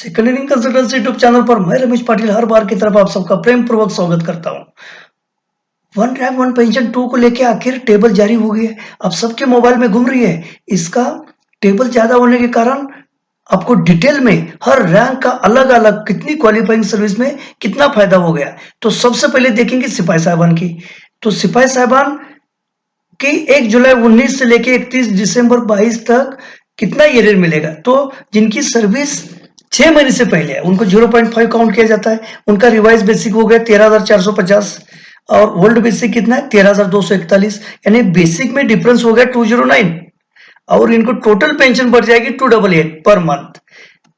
Second inning consultancy YouTube channel पर मैं रमेश पाटिल हर बार की तरफ आप सबका प्रेम पूर्वक स्वागत करता हूं। वन रैंक वन पेंशन 2 को लेकर आखिर टेबल जारी हो गई है। अब सबके मोबाइल में घूम रही है। इसका टेबल ज्यादा होने के कारण आपको डिटेल में हर रैंक का अलग अलग कितनी क्वालिफाइंग सर्विस में कितना फायदा हो गया। तो सबसे पहले देखेंगे सिपाही साहबान की। तो सिपाही साहबान की 1 जुलाई 19 से लेके 31 दिसंबर 22 तक कितना एरियर मिलेगा। तो जिनकी सर्विस 6 महीने से पहले है उनको 0.5 काउंट किया जाता है। उनका रिवाइज बेसिक हो गया 13,450 और ओल्ड बेसिक कितना है 13,241, यानी बेसिक में डिफरेंस हो गया 209 और इनको टोटल पेंशन बढ़ जाएगी 288 पर मंथ,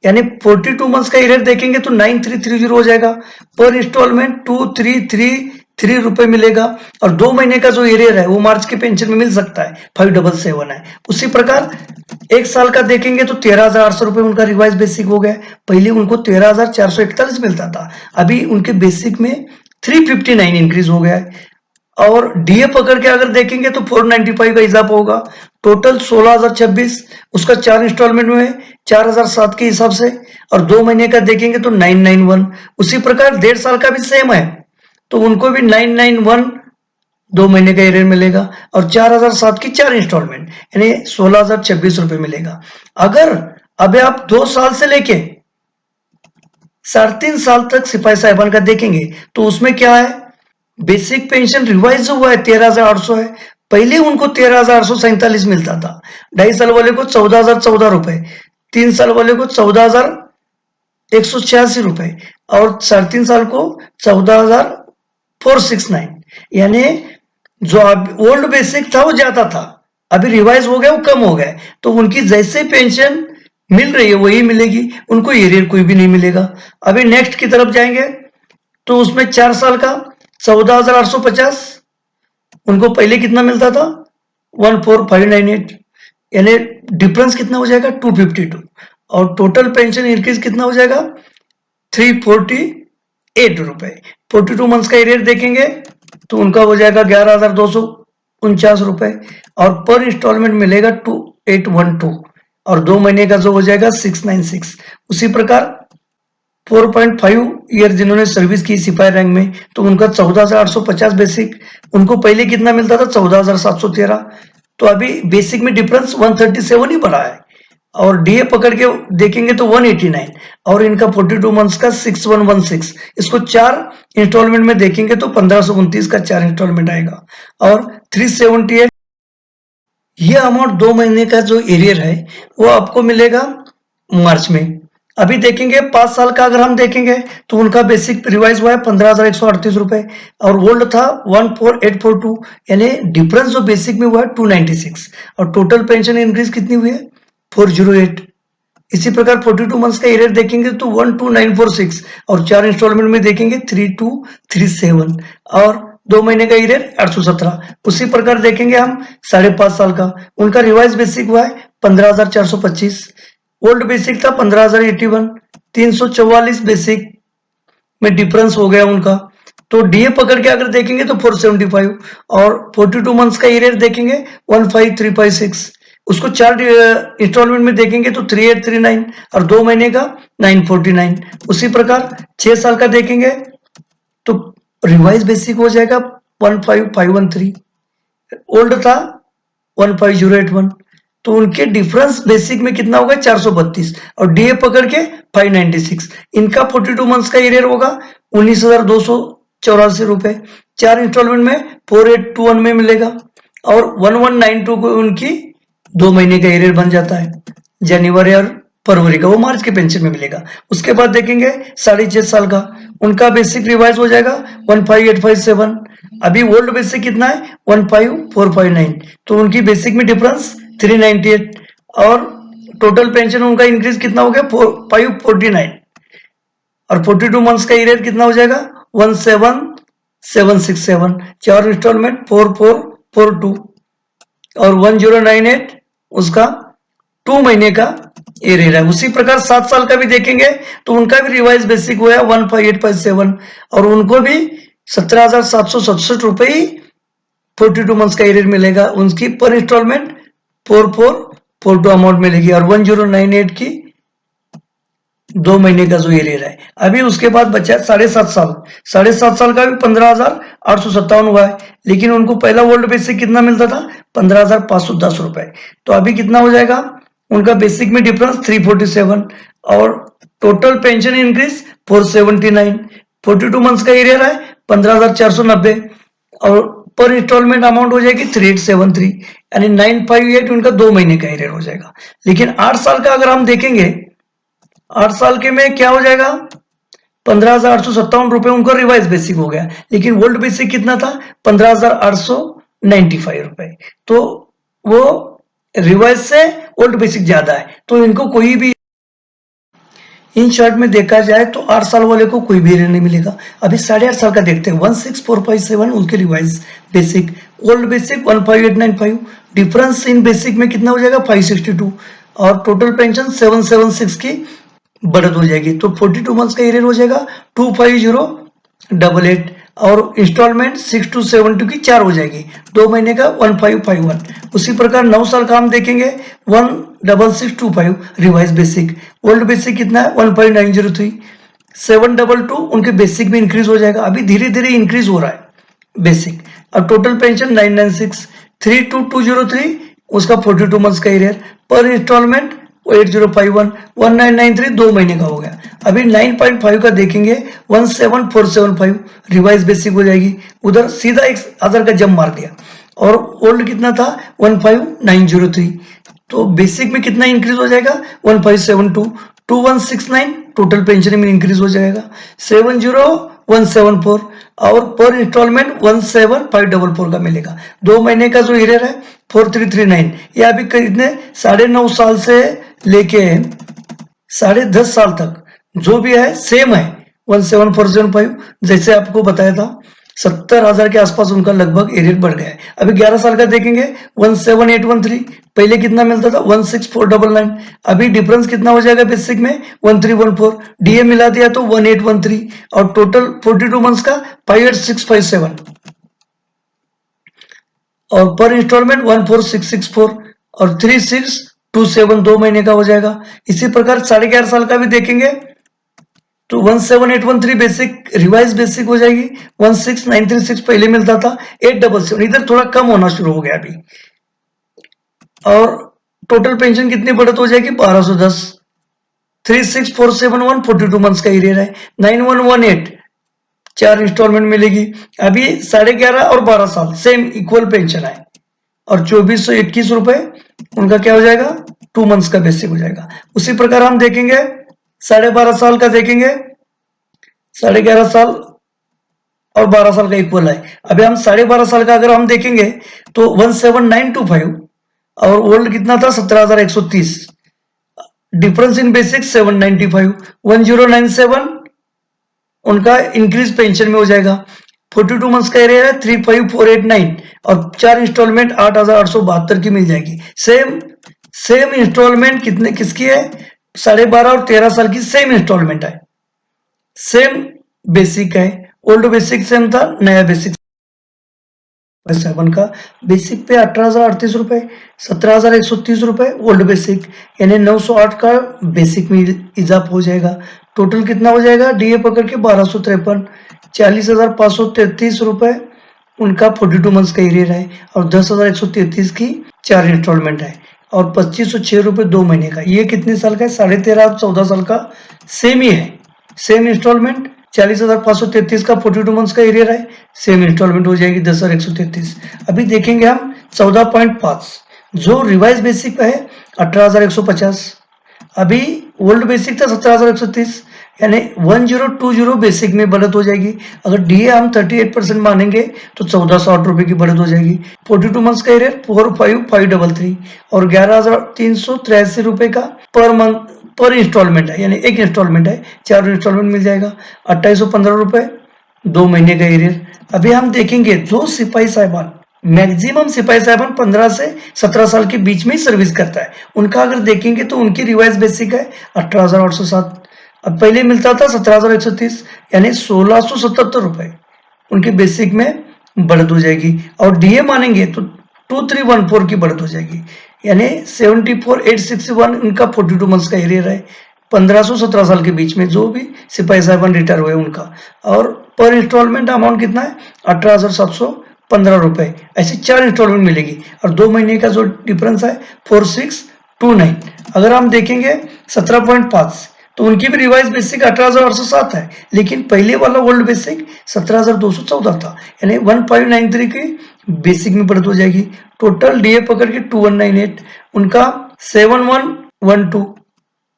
यानी 42 मंथ्स का एरियर देखेंगे तो 9330 हो जाएगा। पर इंस्टॉलमेंट 2333 रुपए मिलेगा और 2 महीने का जो एरियर है वो मार्च के पेंशन में मिल सकता है 577 है। उसी प्रकार 1 साल का देखेंगे तो 13,800 रुपए उनका रिवाइज बेसिक हो गया। पहले उनको 13,441 मिलता था, अभी उनके बेसिक में 359 इंक्रीज हो गया है। और डीए पकड़ के अगर देखेंगे तो 495 का इजाफा होगा। टोटल 16,026, उसका 4 इंस्टॉलमेंट में 4,007 के हिसाब से, और 2 महीने का देखेंगे तो 991। उसी प्रकार 1.5 साल का भी सेम है, तो उनको भी 991 2 महीने का एरियर मिलेगा और 4,007 की 4 इंस्टॉलमेंट, यानी 16,026 रुपए मिलेगा। अगर अभी आप 2 साल से लेके 3.5 साल तक सिपाही साहिबान का देखेंगे तो उसमें क्या है, बेसिक पेंशन रिवाइज हुआ है 13,800 है। पहले उनको 13,847 मिलता था। 2.5 साल वाले को 14,014 रुपए, 3 साल वाले को 14,186 रुपए और 3.5 साल को 14,469, यानी जो ओल्ड बेसिक था वो ज्यादा था, अभी रिवाइज हो गया वो कम हो गया। तो उनकी जैसे पेंशन मिल रही है वही मिलेगी, उनको एरियर कोई भी नहीं मिलेगा। अभी नेक्स्ट की तरफ जाएंगे तो उसमें 4 साल का 14,850, उनको पहले कितना मिलता था 14,598, यानी डिफरेंस कितना हो जाएगा 252 और टोटल पेंशन इंक्रीज कितना हो जाएगा 348 रुपए। 42 मंथ्स का एरियर देखेंगे तो उनका हो जाएगा 11,249 रुपए और पर इंस्टॉलमेंट मिलेगा 2812 और 2 महीने का जो हो जाएगा 696। उसी प्रकार 4.5 ईयर जिन्होंने सर्विस की सिपाही रैंक में तो उनका 14,850 बेसिक, उनको पहले कितना मिलता था 14,713, तो अभी बेसिक में डिफरेंस 137 ही बढ़ा है। और डीए पकड़ के देखेंगे तो 189 और इनका 42 मंथ्स का 6116, इसको 4 इंस्टॉलमेंट में देखेंगे तो 1529 का 4 इंस्टॉलमेंट आएगा और 378। ये अमाउंट 2 महीने का जो एरियर है वो आपको मिलेगा मार्च में। अभी देखेंगे 5 साल का अगर हम देखेंगे तो उनका बेसिक रिवाइज हुआ है 15,138 रुपए और ओल्ड था 14,842, यानी डिफरेंस जो बेसिक में हुआ है 296 और टोटल पेंशन इंक्रीज कितनी हुई है 408। इसी प्रकार 42 मंथ्स का एरियर देखेंगे तो 12946 और 4 इंस्टॉलमेंट में देखेंगे 3237 और 2 महीने का एरियर 817। उसी प्रकार देखेंगे हम 5.5 साल का, उनका रिवाइज बेसिक हुआ है 15,425, ओल्ड बेसिक था 15,081, 344 बेसिक में डिफरेंस हो गया उनका। तो डीए पकड़ के अगर देखेंगे तो 475 और 42 मंथ्स का एरियर देखेंगे 15356, उसको 4 इंस्टॉलमेंट में देखेंगे तो 3839 और 2 महीने का 949। उसी प्रकार 6 साल का देखेंगे तो रिवाइज बेसिक हो जाएगा 15513, ओल्ड था 15081, तो उनके डिफरेंस बेसिक में कितना होगा 432 और डीए पकड़ के 596। इनका 42 मंथ्स का एरियर होगा 19,284 रुपए, 4 इंस्टॉलमेंट में 4821 में मिलेगा और 1192 को उनकी 2 महीने का एरियर बन जाता है जनवरी और फरवरी का, वो मार्च के पेंशन में मिलेगा। उसके बाद देखेंगे 6.5 साल का, उनका बेसिक रिवाइज हो जाएगा 15857, अभी ओल्ड बेसिक कितना है 15459, तो उनकी बेसिक में डिफरेंस 398 और टोटल पेंशन उनका इंक्रीज कितना हो गया 549 और 42 मंथ्स का एरियर कितना हो जाएगा 17767, 4 इंस्टॉलमेंट 4442 और 1098 उसका 2 महीने का एरियर है। उसी प्रकार 7 साल का भी देखेंगे तो उनका भी रिवाइज बेसिक हुआ है 15857 और उनको भी 17,767 रुपए ही 42 मंथ्स का एरियर मिलेगा। उनकी पर इंस्टॉलमेंट 4442 अमाउंट मिलेगी और 1098 की 2 महीने का जो एरियर है। अभी उसके बाद बचा 7.5 साल। 7.5 साल का भी 15,857 हुआ है, लेकिन उनको पहला वर्ल्ड बेसिक कितना मिलता था? 15,510 रुपए। तो अभी कितना हो जाएगा उनका बेसिक में डिफरेंस? 347। और टोटल पेंशन इंक्रीज 479। 42 मंथ्स का एरियर है 15,490 और पर इंस्टॉलमेंट अमाउंट हो जाएगी 3873, यानी 958 उनका 2 महीने का एरियर हो जाएगा। लेकिन 8 साल का अगर हम देखेंगे, 8 साल के में क्या हो जाएगा? 15,857 रुपए उनको रिवाइज बेसिक हो गया, लेकिन वर्ल्ड बेसिक कितना था? 15,895 रुपए। तो वो रिवाइज से वर्ल्ड बेसिक ज्यादा है, तो इनको कोई भी इन शॉर्ट में देखा जाए तो 8 साल वाले को कोई भी नहीं मिलेगा। अभी 8.5 साल का देखते हैं। 16,457 उनके revise basic, old basic 15,895। Difference in basic में कितना हो जाएगा? 562 और टोटल पेंशन 776 की बढ़त हो जाएगी। तो 42 मंथ्स का एरियर हो जाएगा 25088 और इंस्टॉलमेंट 6272 की 4 हो जाएगी। 2 महीने का 1551। उसी प्रकार 9 साल का हम देखेंगे 16625 रिवाइज बेसिक, ओल्ड बेसिक कितना है? 1.903। 722 उनके बेसिक में इंक्रीज हो जाएगा। अभी धीरे धीरे इंक्रीज हो रहा है बेसिक। और टोटल पेंशन 996। 32203 उसका 42 मंथ्स का एरियर, पर इंस्टॉलमेंट 8051। 1993 2 महीने का हो गया। अभी 9.5 का देखेंगे 17475 रिवाइज बेसिक हो जाएगी। उधर सीधा एक अदर का जंप मार दिया। और ओल्ड कितना था? 15903। तो बेसिक में कितना इंक्रीज हो जाएगा? 1572। 2169 टोटल पेंशन में इंक्रीज हो जाएगा। 70174 और पर इंस्टॉलमेंट 17544 का मिलेगा। 2 महीने का जो एरियर है 4339। ये अभी कितने 9.5 साल से लेके 10.5 साल तक जो भी है सेम है 17475। जैसे आपको बताया था 70,000 के आसपास उनका लगभग एरियर बढ़ गया है। अभी 11 साल का देखेंगे 17813। पहले कितना मिलता था? 16499। अभी डिफरेंस कितना हो जाएगा बेसिक में? 1314। डीए मिला दिया तो 1813 और टोटल 42 मंथ्स का 58657 और पर इंस्टॉलमेंट 14664 और 3627 2 महीने का हो जाएगा। इसी प्रकार 11.5 साल का भी देखेंगे तो 17813 बेसिक रिवाइज बेसिक हो जाएगी। 16936 पहले मिलता था 877, इधर थोड़ा कम होना शुरू हो गया अभी। और टोटल पेंशन कितनी बढ़त हो जाएगी? 1210। 36471 42 मंथ्स का एरियर है। 9118 4 इंस्टॉलमेंट मिलेगी। अभी 11.5 और 12 साल सेम इक्वल पेंशन है और 2421 रुपए उनका क्या हो जाएगा? 2 मंथ्स का बेसिक हो जाएगा। उसी प्रकार हम देखेंगे 12.5 साल का देखेंगे, 11.5 साल और 12 साल का इक्वल है। अभी हम 12.5 साल का अगर हम देखेंगे तो 17925 और ओल्ड कितना था? 17,130। Difference in basic 795। 1097 उनका इंक्रीज पेंशन में हो जाएगा। 42 मंथ्स का एरिया है 35489 और 4 इंस्टॉलमेंट 8,872 की मिल जाएगी। सेम इंस्टॉलमेंट कितने किसकी है? 12.5 और 13 साल की सेम इंस्टॉलमेंट है, सेम बेसिक है। ओल्ड बेसिक सेम था, नया बेसिक 7 का बेसिक पे 18,038 रुपए, 17,130 रुपए ओल्ड बेसिक, यानी 908 का बेसिक में इजाफा हो जाएगा। टोटल कितना हो जाएगा? डीए पकड़ के 1253, 40,533 रुपए उनका 42 मंथ्स का एरियर है और 10,133 की 4 इंस्टॉलमेंट है और 2506 रुपए 2 महीने का। ये कितने साल का है? 13.5 और 14 साल का सेम ही है, सेम इंस्टॉलमेंट। 40,533 का 42 मंथ्स का एरियर है, सेम इंस्टॉलमेंट हो जाएगी 10,133। अभी देखेंगे हम 14.5 जो रिवाइज बेसिक पे है 18,150। अभी ओल्ड बेसिक था 17,130, यानी 1020 बेसिक में बढ़त हो जाएगी। अगर डीए हम 38% मानेंगे तो 1408 रुपए की बढ़त हो जाएगी। 42 मंथ्स का एरियर 45,533 और 11,383 रुपए का पर मंथ पर इंस्टॉलमेंट है, यानी एक इंस्टॉलमेंट है, 4 इंस्टॉलमेंट मिल जाएगा। 2815 रुपए 2 महीने का एरियर। अभी हम देखेंगे जो सिपाही साहिबान, मैक्सिमम सिपाही साहिबान 15 से 17 साल के बीच में ही सर्विस करता है, उनका अगर देखेंगे तो उनकी रिवाइज बेसिक है 18,807। अब पहले मिलता था 17,130, यानी 1,677 रुपए उनके बेसिक में बढ़त हो जाएगी। और डीए मानेंगे तो 2314 की बढ़त हो जाएगी, यानी 74,861 इनका 42 मंथ्स का एरियर है। 1500-17 साल के बीच में जो भी सिपाही साहबान रिटायर हुए उनका। और पर इंस्टॉलमेंट अमाउंट कितना है? 18,715 रुपए। ऐसी 4 इंस्टॉलमेंट मिलेगी और 2 महीने का जो डिफरेंस है 4629। अगर हम देखेंगे 17.5 तो उनकी भी रिवाइज बेसिक 18,807 है, लेकिन पहले वाला ओल्ड बेसिक 17,214 था, यानी 1593 की बेसिक में बढ़त हो जाएगी। टोटल डीए पकड़ के 2198, उनका 7112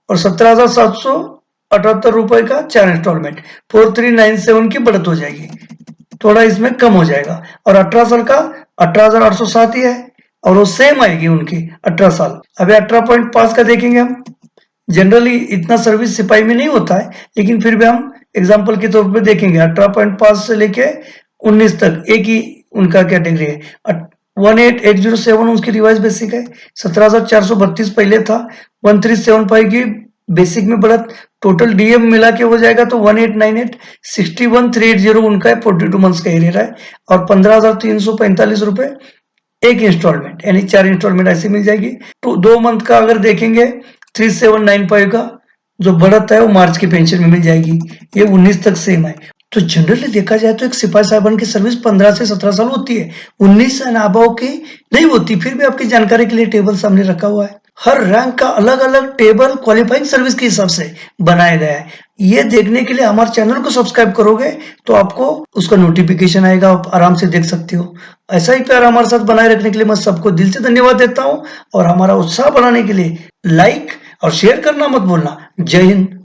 और 17,778 रुपए का 4 इंस्टॉलमेंट 4397 की बढ़त हो जाएगी, थोड़ा इसमें कम हो जाएगा। और 18 साल का 18,807 ही है और वो सेम आएगी उनकी 18 साल। अभी 18.5 का देखेंगे हम। जनरली इतना सर्विस सिपाही में नहीं होता है, लेकिन फिर भी हम एग्जाम्पल के तौर पे देखेंगे। 18.5 से लेके 19 तक एक ही उनका कैटेगरी है। 18807 उसकी रिवाइज बेसिक है। 17,432 पहले था। 1375 की बेसिक में बढ़त, टोटल डीएम मिला के हो जाएगा तो 1898। 61380 उनका है, 42 मंथ्स का एरियर है और 15,345 रुपए एक इंस्टॉलमेंट, यानी 4 इंस्टॉलमेंट ऐसी मिल जाएगी। तो 2 मंथ का अगर देखेंगे 3795 का जो बढ़त है वो मार्च की पेंशन में मिल जाएगी। ये 19 तक सेम है। तो जनरली देखा जाए तो एक सिपाही साहबान की सर्विस 15 से 17 साल होती है, 19 से अबव की नहीं होती। फिर भी आपकी जानकारी के लिए टेबल सामने रखा हुआ है। हर रैंक का अलग अलग टेबल क्वालिफाइंग सर्विस के हिसाब से बनाया गया है। ये देखने के लिए हमारे चैनल को सब्सक्राइब करोगे तो आपको उसका नोटिफिकेशन आएगा, आप आराम से देख सकते हो। ऐसा ही प्यार हमारे साथ बनाए रखने के लिए मैं सबको दिल से धन्यवाद देता हूं और हमारा उत्साह बढ़ाने के लिए लाइक और शेयर करना मत भूलना। जय हिंद।